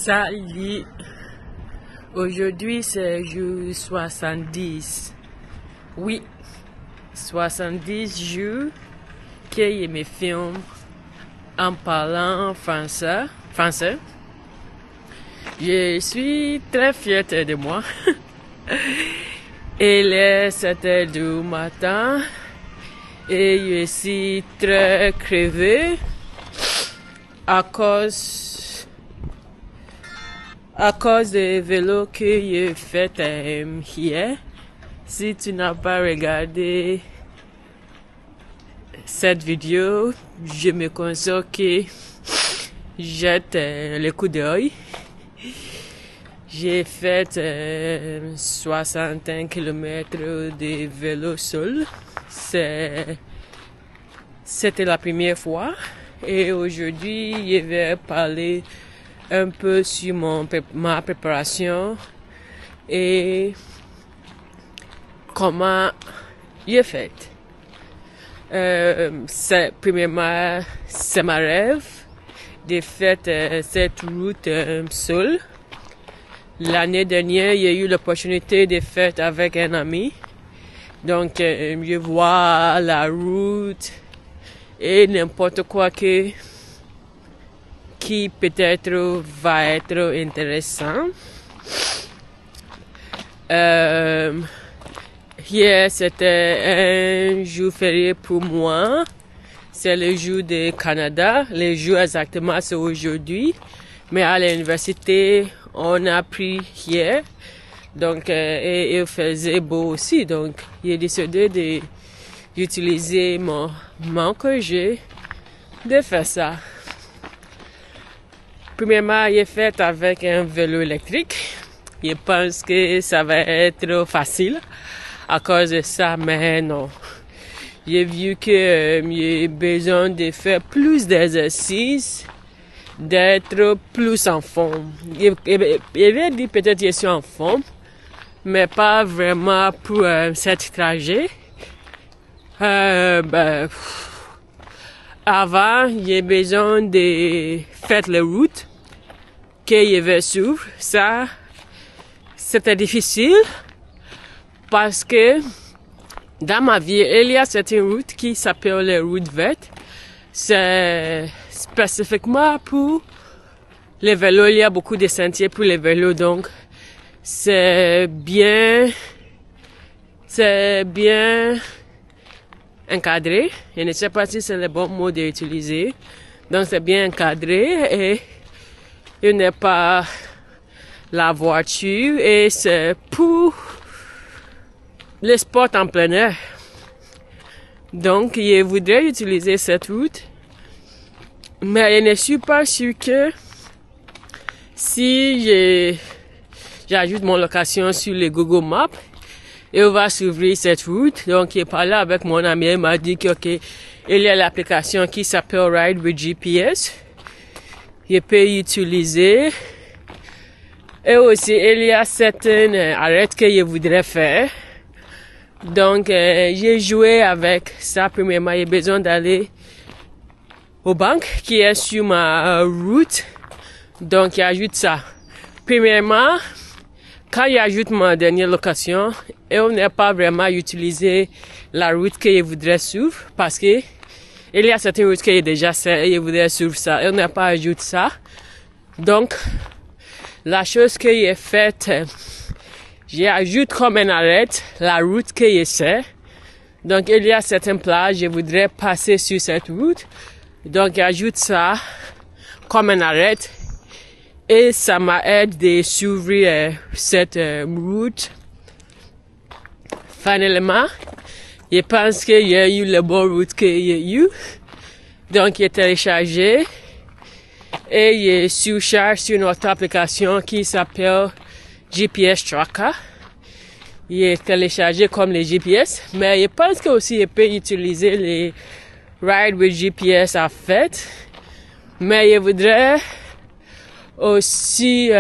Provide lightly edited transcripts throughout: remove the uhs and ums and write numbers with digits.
Salut! Aujourd'hui c'est jour 70. Oui, 70 jours que je me filme en parlant français. Je suis très fière de moi. Il est 7 h du matin et je suis très crevée à cause du vélo que j'ai fait hier. Si tu n'as pas regardé cette vidéo, je me conseille que jette le coup d'œil. J'ai fait 61 km de vélo seul. C'était la première fois. Et aujourd'hui, je vais parler un peu sur ma préparation et comment j'ai fait. Premièrement, c'est ma rêve de faire cette route seule. L'année dernière, il y a eu l'opportunité de faire avec un ami. Donc, je vois la route et n'importe quoi qui peut-être va être intéressant. Hier, c'était un jour férié pour moi. C'est le jour du Canada. Le jour exactement, c'est aujourd'hui. Mais à l'université, on a pris hier. Donc, et il faisait beau aussi. Donc, j'ai décidé d'utiliser mon congé de faire ça. Premièrement, j'ai fait avec un vélo électrique. Je pense que ça va être facile à cause de ça, mais non. J'ai vu que j'ai besoin de faire plus d'exercices, d'être plus en forme. Je vais dire peut-être que je suis en forme, mais pas vraiment pour cet trajet. Avant, j'ai besoin de faire la route que je vais suivre. Ça, c'était difficile parce que dans ma vie, il y a certaines routes qui s'appellent les routes vertes. C'est spécifiquement pour les vélos. Il y a beaucoup de sentiers pour les vélos, donc c'est bien encadré. Je ne sais pas si c'est le bon mot d'utiliser. Donc c'est bien encadré et il n'est pas la voiture et c'est pour les sports en plein air. Donc je voudrais utiliser cette route, mais je ne suis pas sûr que si j'ajoute mon location sur le Google Maps, il va s'ouvrir cette route. Donc, j'ai parlé avec mon ami, il m'a dit que, il y a l'application qui s'appelle Ride with GPS. Je peux utiliser. Et aussi, il y a certaines arrêts que je voudrais faire. Donc, j'ai joué avec ça. Premièrement, j'ai besoin d'aller aux banques qui est sur ma route. Donc, j'ajoute ça. Premièrement, quand j'ajoute ma dernière location, on n'a pas vraiment utilisé la route que je voudrais suivre parce que il y a certaines routes que j'ai déjà fait et je voudrais suivre ça. Et on n'a pas ajouté ça. Donc, la chose que j'ai faite, j'ajoute comme un arrêt la route que je sais. Donc, il y a certaines plages, je voudrais passer sur cette route. Donc, j'ajoute ça comme un arrêt. Et ça m'aide de suivre cette route. Finalement, je pense qu'il y a eu la bonne route qu'il y a eu. Donc, j'ai téléchargé et j'ai surchargé sur notre application qui s'appelle GPS Tracker. J'ai téléchargé comme les GPS, mais je pense que aussi je peux utiliser les Ride with GPS en fait. Mais je voudrais aussi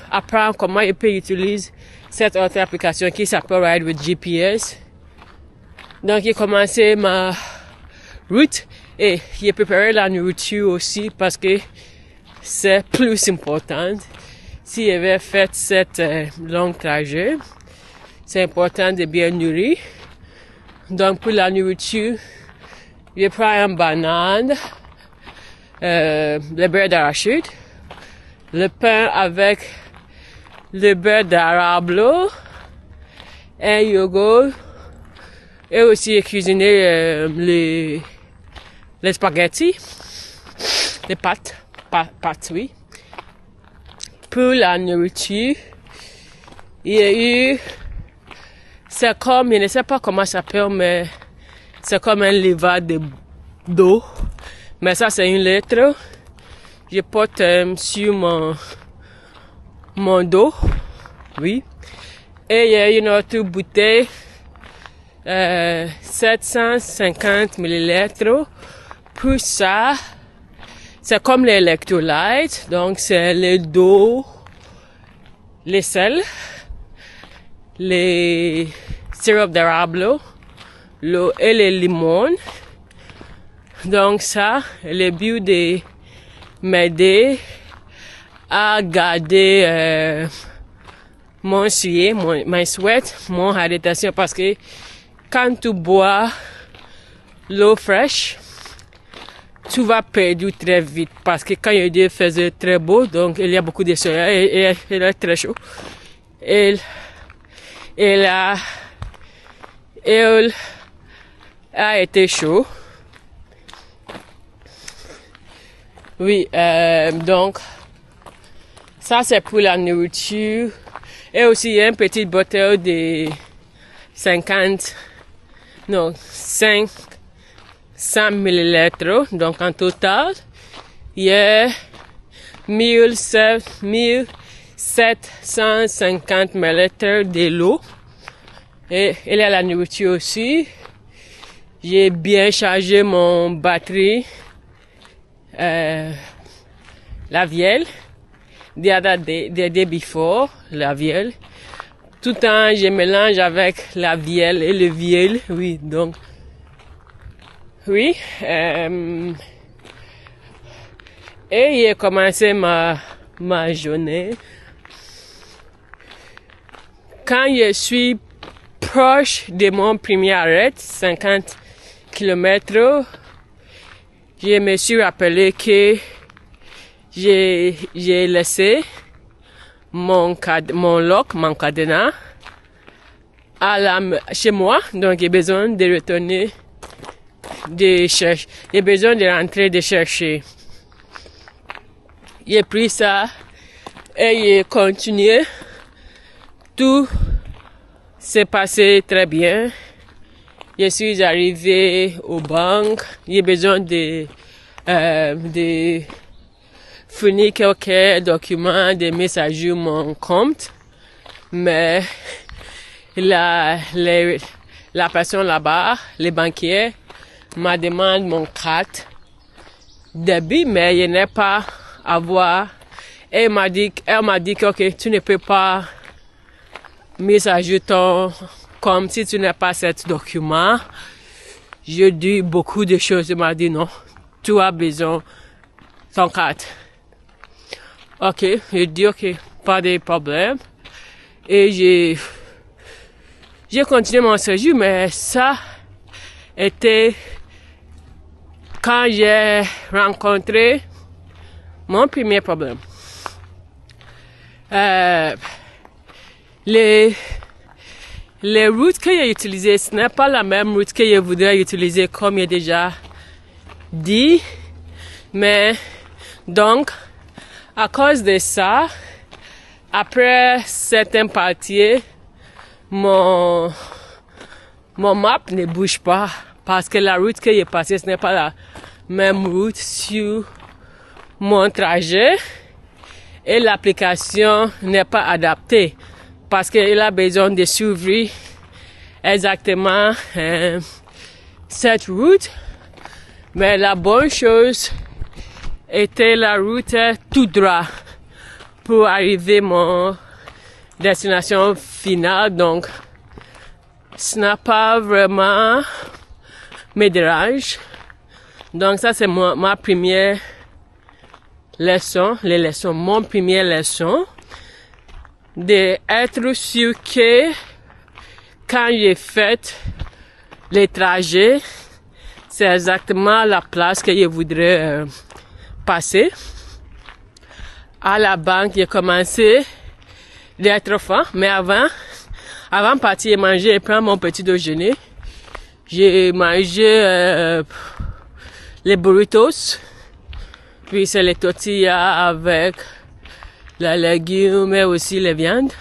apprendre comment je peux utiliser cette autre application qui s'appelle Ride with GPS. Donc j'ai commencé ma route et j'ai préparé la nourriture aussi parce que c'est plus important. s'il avait fait cette longue trajet, c'est important de bien nourrir. Donc pour la nourriture, je prends une banane, le beurre d'arachide, le pain avec le beurre d'arable, un yogourt, et aussi cuisiner les spaghettis, les pâtes, oui. Pour la nourriture, il y a eu, c'est comme, je ne sais pas comment ça s'appelle, mais c'est comme un levain d'eau. Mais ça, c'est une lettre. Je porte sur mon dos, oui. Et il y a une autre bouteille, 750 millilitres. Pour ça, c'est comme l'électrolyte, donc c'est l'eau, les sels, les sirop d'érable, l'eau et les limons. Donc ça, le but de m'aider à garder mon suie, ma sweat, mon hydratation, parce que quand tu bois l'eau fraîche, tu vas perdre très vite, parce que quand il faisait très beau, donc il y a beaucoup de soleil et il est très chaud. Il a été chaud. Oui, donc ça c'est pour la nourriture. Et aussi il y a une petite bouteille de 500 millilitres. Donc en total, il y a 1750 millilitres de l'eau. Et il y a la nourriture aussi. J'ai bien chargé mon batterie. La vielle, the day before, la vielle. Tout le temps, je mélange avec la vielle et le vielle, oui, donc, oui. Et j'ai commencé ma journée. Quand je suis proche de mon premier arrêt, 50 km, je me suis rappelé que j'ai laissé mon cadenas chez moi, donc j'ai besoin de retourner, j'ai besoin de rentrer de chercher. J'ai pris ça et j'ai continué. Tout s'est passé très bien. Je suis arrivé aux banques. J'ai besoin de finir quelques documents, de mettre à jour mon compte. Mais la personne là-bas, les banquiers, m'a demandé mon carte débit, mais je n'ai pas à voir. Et elle m'a dit que okay, tu ne peux pas mettre à jour ton comme si tu n'as pas ce document. Je dis beaucoup de choses. Il m'a dit non, tu as besoin de ton carte. Ok, je dis ok, pas de problème. Et j'ai continué mon séjour, mais ça était quand j'ai rencontré mon premier problème. Les routes que j'ai utilisées, ce n'est pas la même route que je voudrais utiliser comme j'ai déjà dit. Mais, donc, à cause de ça, après certaines parties, mon map ne bouge pas. Parce que la route que j'ai passée, ce n'est pas la même route sur mon trajet. Et l'application n'est pas adaptée. Parce qu'il a besoin de suivre exactement cette route. Mais la bonne chose était la route tout droit pour arriver à mon destination finale. Donc, ce n'a pas vraiment me dérange. Donc, ça c'est ma première leçon, mon première leçon. d'être sûr que quand j'ai fait les trajets, c'est exactement la place que je voudrais passer. À la banque, j'ai commencé d'être faim, mais avant de partir et manger et prendre mon petit déjeuner, j'ai mangé les burritos, puis c'est les tortillas avec les légumes et aussi les viandes.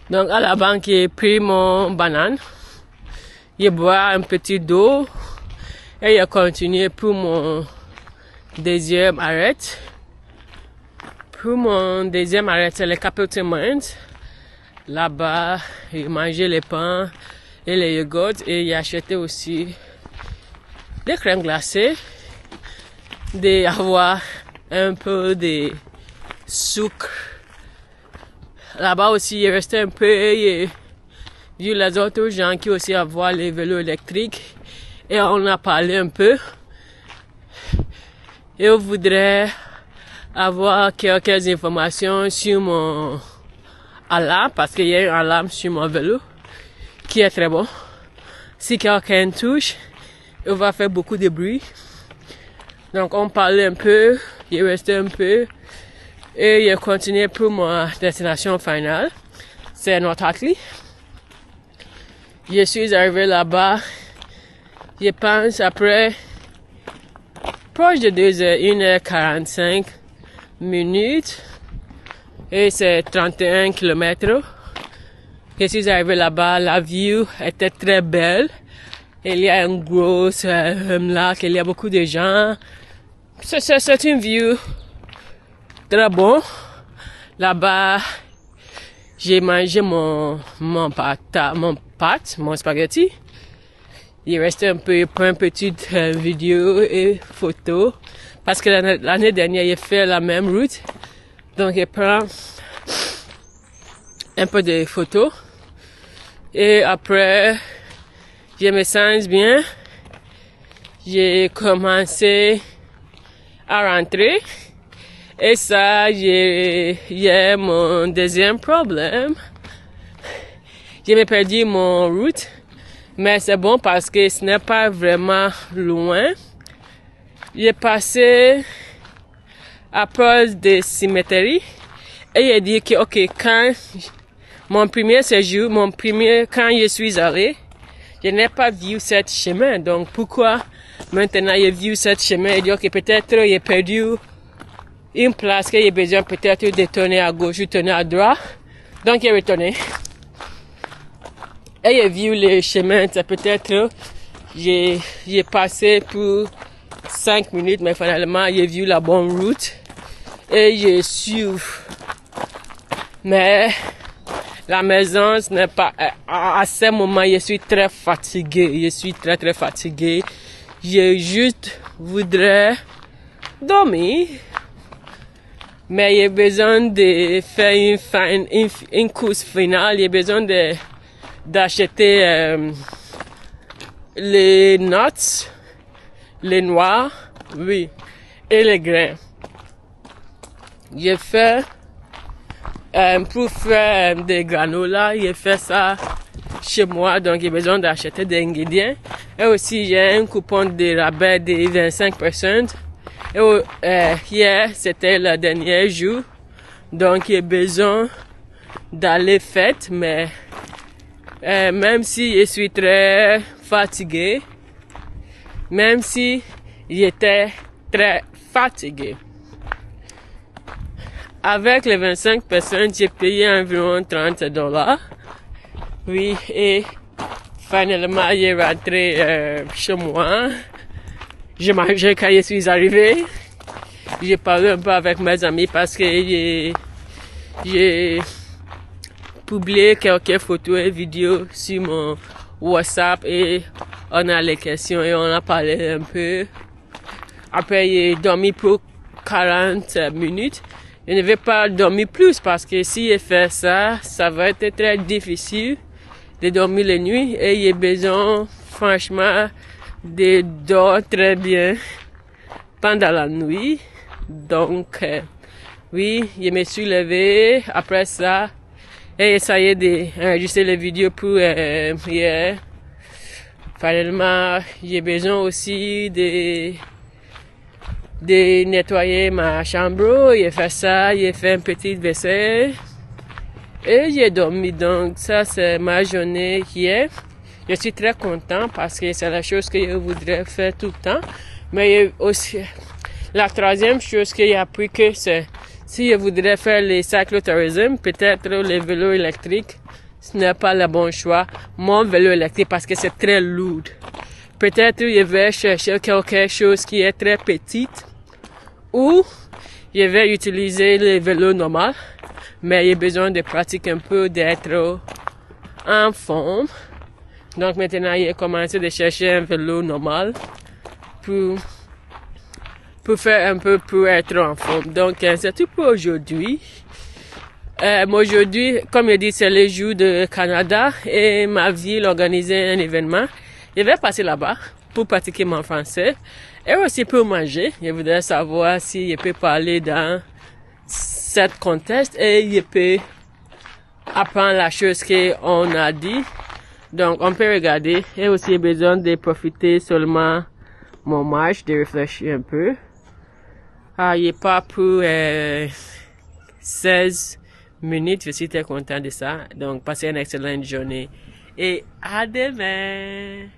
Donc à la banque, j'ai pris mon banane, j'ai bois un petit d'eau et j'ai continué pour mon deuxième arrêt. Pour mon deuxième arrêt, c'est le Capitol Mines. Là-bas, j'ai mangé les pains et les yogourts et j'ai acheté aussi des crèmes glacées, d'avoir un peu de sucre. Là-bas aussi, il restait un peu et vu les autres gens qui aussi avoir les vélos électriques et on a parlé un peu. Et je voudrais avoir quelques informations sur mon alarme parce qu'il y a une alarme sur mon vélo qui est très bon. Si quelqu'un touche, il va faire beaucoup de bruit. Donc on parlait un peu, il restait un peu et il continué pour ma destination finale. C'est North Hatley. Je suis arrivé là-bas, je pense après proche de 1h45 minutes et c'est 31 km. Je suis arrivé là-bas, la vue était très belle. Il y a un gros lac, il y a beaucoup de gens. C'est une vue très bon. Là-bas, j'ai mangé mon spaghetti. Il restait un peu pour une petite vidéo et photo. Parce que l'année dernière, j'ai fait la même route. Donc, je prends un peu de photos. Et après, je me sens bien. J'ai commencé à rentrer. Et ça, j'ai mon deuxième problème. Je me perdu mon route. Mais c'est bon parce que ce n'est pas vraiment loin. J'ai passé à cause des cimetières et j'ai dit que ok, quand mon premier séjour, quand je suis allé, je n'ai pas vu ce chemin. Donc pourquoi maintenant j'ai vu ce chemin et dit ok, peut-être j'ai perdu une place que j'ai besoin peut-être de tourner à gauche ou tourner à droite. Donc j'ai retourné. Et j'ai vu le chemin, c'est peut-être, j'ai passé pour 5 minutes, mais finalement, j'ai vu la bonne route. Et j'ai su. Mais, la maison, ce n'est pas, à ce moment, je suis très fatigué. Je suis très, très fatigué. Je juste voudrais dormir. Mais j'ai besoin de faire une course finale. J'ai besoin d'acheter les nuts, les noix, oui, et les grains. J'ai fait pour faire des granola, j'ai fait ça chez moi, donc j'ai besoin d'acheter des ingrédients. Et aussi j'ai un coupon de rabais de 25%. Et hier c'était le dernier jour, donc j'ai besoin d'aller fête, mais même si je suis très fatigué, même si j'étais très fatigué. Avec les 25%, j'ai payé environ $30. Oui, et finalement, j'ai rentré chez moi. J'ai mangé quand je suis arrivé. J'ai parlé un peu avec mes amis parce que j'ai publié quelques photos et vidéos sur mon WhatsApp et on a les questions et on a parlé un peu. Après, j'ai dormi pour 40 minutes. Je ne vais pas dormir plus parce que si je fais ça, ça va être très difficile de dormir les nuits et j'ai besoin, franchement, de dormir très bien pendant la nuit. Donc, Oui, je me suis levé après ça et essayé d'enregistrer les vidéos pour hier. Finalement, j'ai besoin aussi de nettoyer ma chambre. J'ai fait ça, j'ai fait une petite vaisselle et j'ai dormi. Donc ça, c'est ma journée hier. Je suis très content parce que c'est la chose que je voudrais faire tout le temps. Mais aussi, la troisième chose que j'ai appris que c'est, si je voudrais faire les cyclotourisme, peut-être les vélos électriques, ce n'est pas le bon choix. Mon vélo électrique parce que c'est très lourd. Peut-être je vais chercher quelque chose qui est très petite ou je vais utiliser les vélos normaux. Mais j'ai besoin de pratiquer un peu d'être en forme. Donc maintenant, j'ai commencé de chercher un vélo normal pour faire un peu pour être en forme. Donc c'est tout pour aujourd'hui. Aujourd'hui, comme je dis, c'est le jour de Canada et ma ville organisait un événement. Je vais passer là-bas pour pratiquer mon français et aussi pour manger. Je voudrais savoir si je peux parler dans cette contexte et je peux apprendre la chose qu'on a dit. Donc, on peut regarder et aussi besoin de profiter seulement mon marche, de réfléchir un peu. Il n'est pas pour 16 minutes, je suis très content de ça. Donc, passez une excellente journée et à demain!